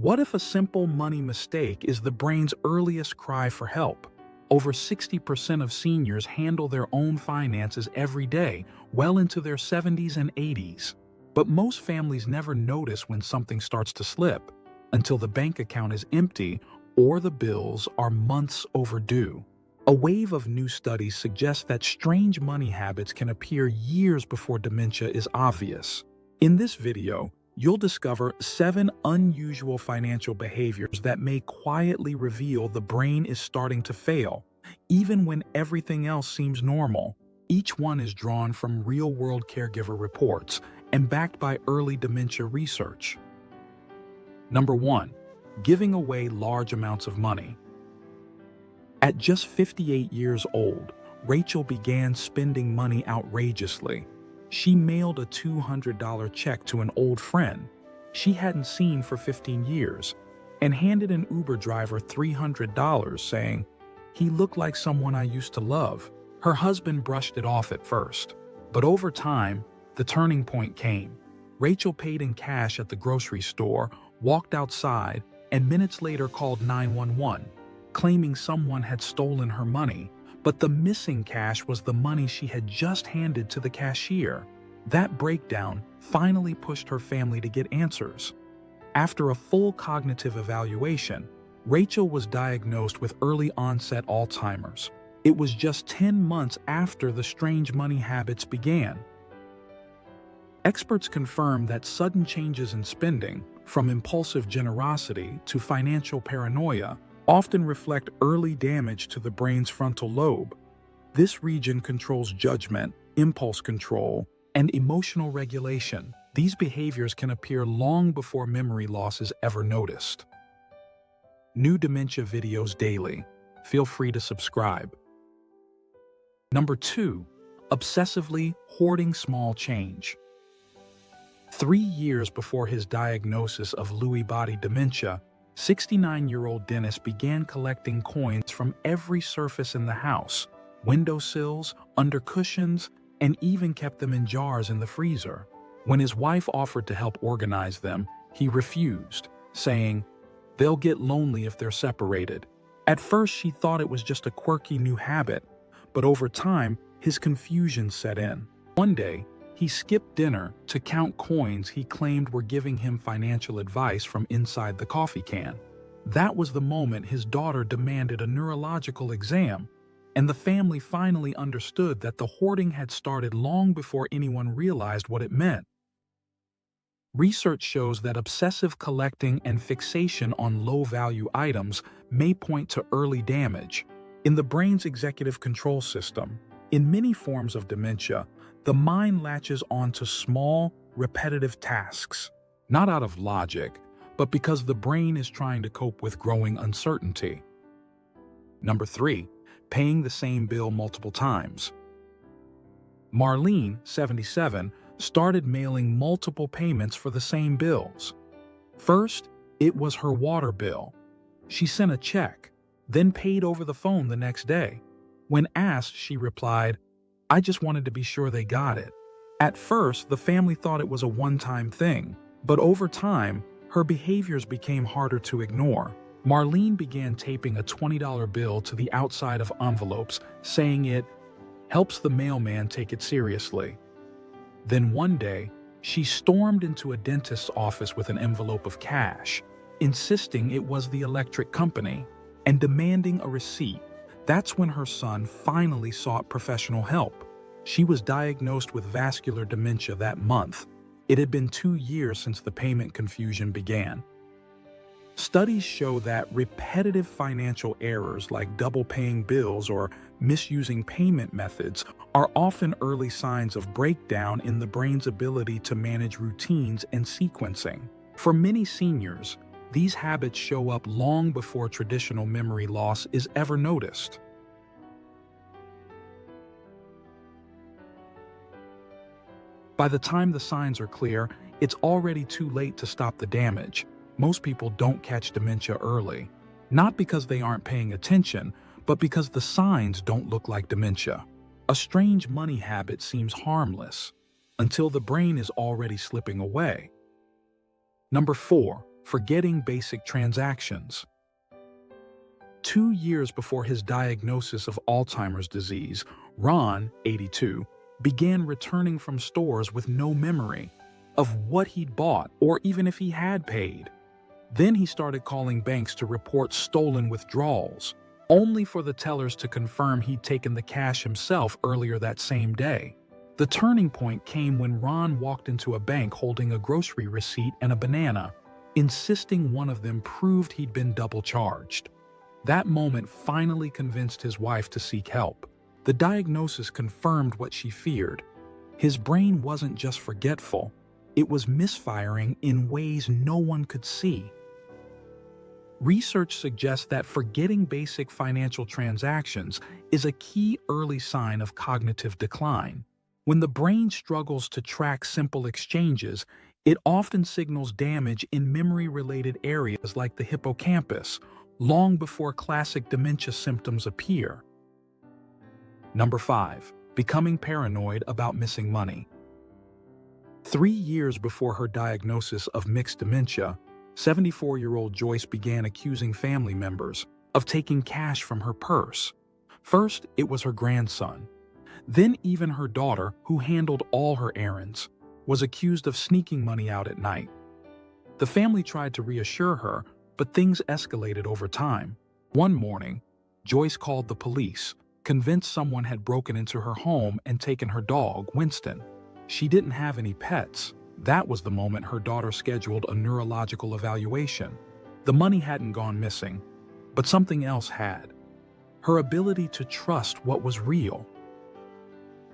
What if a simple money mistake is the brain's earliest cry for help? Over 60% of seniors handle their own finances every day, well into their 70s and 80s. But most families never notice when something starts to slip until the bank account is empty or the bills are months overdue. A wave of new studies suggests that strange money habits can appear years before dementia is obvious. In this video, you'll discover 7 unusual financial behaviors that may quietly reveal the brain is starting to fail, even when everything else seems normal. Each one is drawn from real-world caregiver reports and backed by early dementia research. Number 1. Giving away large amounts of money. At just 58 years old, Rachel began spending money outrageously. She mailed a $200 check to an old friend she hadn't seen for 15 years and handed an Uber driver $300, saying, "He looked like someone I used to love." Her husband brushed it off at first, but over time, the turning point came. Rachel paid in cash at the grocery store, walked outside, and minutes later called 911, claiming someone had stolen her money. But the missing cash was the money she had just handed to the cashier. That breakdown finally pushed her family to get answers. After a full cognitive evaluation, Rachel was diagnosed with early-onset Alzheimer's. It was just 10 months after the strange money habits began. Experts confirm that sudden changes in spending, from impulsive generosity to financial paranoia, often reflect early damage to the brain's frontal lobe. This region controls judgment, impulse control, and emotional regulation. These behaviors can appear long before memory loss is ever noticed. New dementia videos daily. Feel free to subscribe. Number 2. Obsessively hoarding small change. 3 years before his diagnosis of Lewy body dementia, 69-year-old Dennis began collecting coins from every surface in the house, windowsills, under cushions, and even kept them in jars in the freezer. When his wife offered to help organize them, he refused, saying, "They'll get lonely if they're separated." At first, she thought it was just a quirky new habit, but over time, his confusion set in. One day, he skipped dinner to count coins he claimed were giving him financial advice from inside the coffee can. That was the moment his daughter demanded a neurological exam, and the family finally understood that the hoarding had started long before anyone realized what it meant. Research shows that obsessive collecting and fixation on low-value items may point to early damage in the brain's executive control system. In many forms of dementia, the mind latches onto small, repetitive tasks, not out of logic, but because the brain is trying to cope with growing uncertainty. Number 3. Paying the same bill multiple times. Marlene, 77, started mailing multiple payments for the same bills. First, it was her water bill. She sent a check, then paid over the phone the next day. When asked, she replied, "I just wanted to be sure they got it." At first, the family thought it was a one-time thing, but over time, her behaviors became harder to ignore. Marlene began taping a $20 bill to the outside of envelopes, saying it helps the mailman take it seriously. Then one day, she stormed into a dentist's office with an envelope of cash, insisting it was the electric company, and demanding a receipt. That's when her son finally sought professional help. She was diagnosed with vascular dementia that month. It had been 2 years since the payment confusion began. Studies show that repetitive financial errors like double paying bills or misusing payment methods are often early signs of breakdown in the brain's ability to manage routines and sequencing. For many seniors, these habits show up long before traditional memory loss is ever noticed. By the time the signs are clear, it's already too late to stop the damage. Most people don't catch dementia early, not because they aren't paying attention, but because the signs don't look like dementia. A strange money habit seems harmless until the brain is already slipping away. Number 4. forgetting basic transactions. 2 years before his diagnosis of Alzheimer's disease, Ron, 82, began returning from stores with no memory of what he'd bought or even if he had paid. Then he started calling banks to report stolen withdrawals, only for the tellers to confirm he'd taken the cash himself earlier that same day. The turning point came when Ron walked into a bank holding a grocery receipt and a banana, insisting one of them proved he'd been double charged. That moment finally convinced his wife to seek help. The diagnosis confirmed what she feared. His brain wasn't just forgetful, it was misfiring in ways no one could see. Research suggests that forgetting basic financial transactions is a key early sign of cognitive decline. When the brain struggles to track simple exchanges, it often signals damage in memory-related areas like the hippocampus, long before classic dementia symptoms appear. Number 5. Becoming paranoid about missing money. 3 years before her diagnosis of mixed dementia, 74-year-old Joyce began accusing family members of taking cash from her purse. First, it was her grandson. Then even her daughter, who handled all her errands, was accused of sneaking money out at night. The family tried to reassure her, but things escalated over time. One morning, Joyce called the police, convinced someone had broken into her home and taken her dog, Winston. She didn't have any pets. That was the moment her daughter scheduled a neurological evaluation. The money hadn't gone missing, but something else had. Her ability to trust what was real.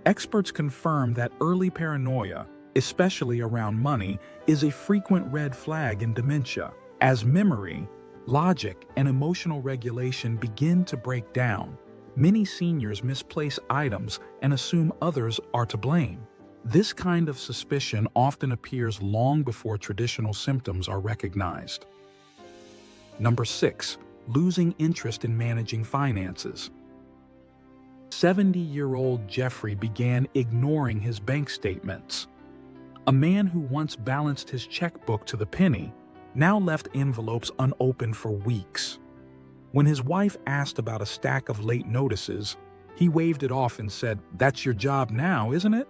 Experts confirm that early paranoia, especially around money, is a frequent red flag in dementia. As memory, logic, and emotional regulation begin to break down, many seniors misplace items and assume others are to blame. This kind of suspicion often appears long before traditional symptoms are recognized. Number 6. Losing interest in managing finances. 70-year-old Jeffrey began ignoring his bank statements. A man who once balanced his checkbook to the penny now left envelopes unopened for weeks. When his wife asked about a stack of late notices, he waved it off and said, "That's your job now, isn't it?"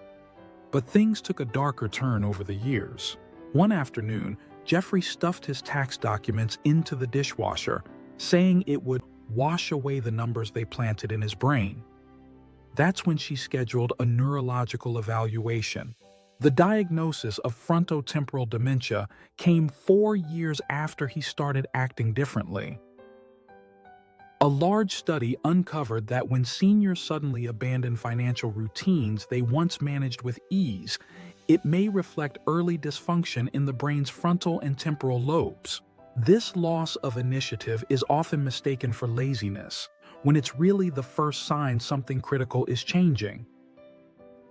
But things took a darker turn over the years. One afternoon, Jeffrey stuffed his tax documents into the dishwasher, saying it would wash away the numbers they planted in his brain. That's when she scheduled a neurological evaluation. The diagnosis of frontotemporal dementia came 4 years after he started acting differently. A large study uncovered that when seniors suddenly abandon financial routines they once managed with ease, it may reflect early dysfunction in the brain's frontal and temporal lobes. This loss of initiative is often mistaken for laziness, when it's really the first sign something critical is changing.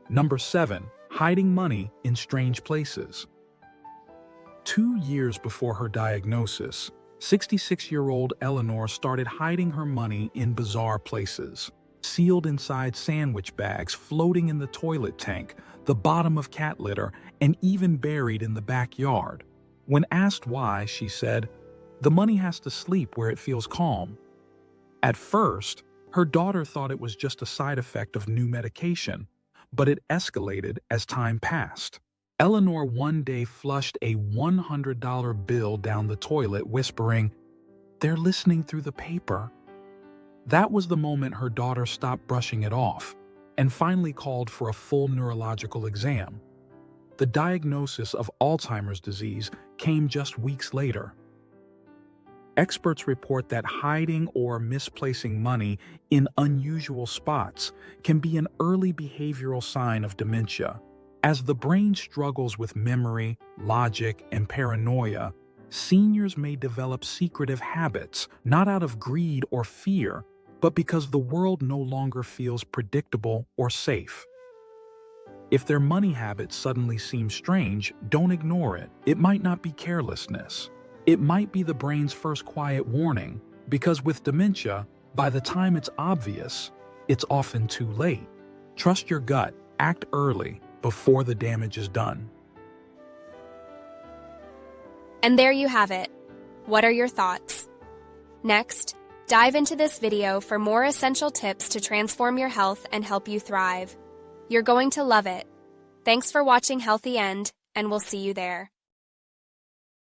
Number 7. Hiding money in strange places. 2 years before her diagnosis, 66-year-old Eleanor started hiding her money in bizarre places, sealed inside sandwich bags, floating in the toilet tank, the bottom of cat litter, and even buried in the backyard. When asked why, she said, "The money has to sleep where it feels calm." At first, her daughter thought it was just a side effect of new medication, but it escalated as time passed. Eleanor one day flushed a $100 bill down the toilet, whispering, "They're listening through the paper." That was the moment her daughter stopped brushing it off and finally called for a full neurological exam. The diagnosis of Alzheimer's disease came just weeks later. Experts report that hiding or misplacing money in unusual spots can be an early behavioral sign of dementia. As the brain struggles with memory, logic, and paranoia, seniors may develop secretive habits, not out of greed or fear, but because the world no longer feels predictable or safe. If their money habits suddenly seem strange, don't ignore it. It might not be carelessness. It might be the brain's first quiet warning, because with dementia, by the time it's obvious, it's often too late. Trust your gut, act early, before the damage is done. And there you have it. What are your thoughts? Next, dive into this video for more essential tips to transform your health and help you thrive. You're going to love it. Thanks for watching Healthy End, and we'll see you there.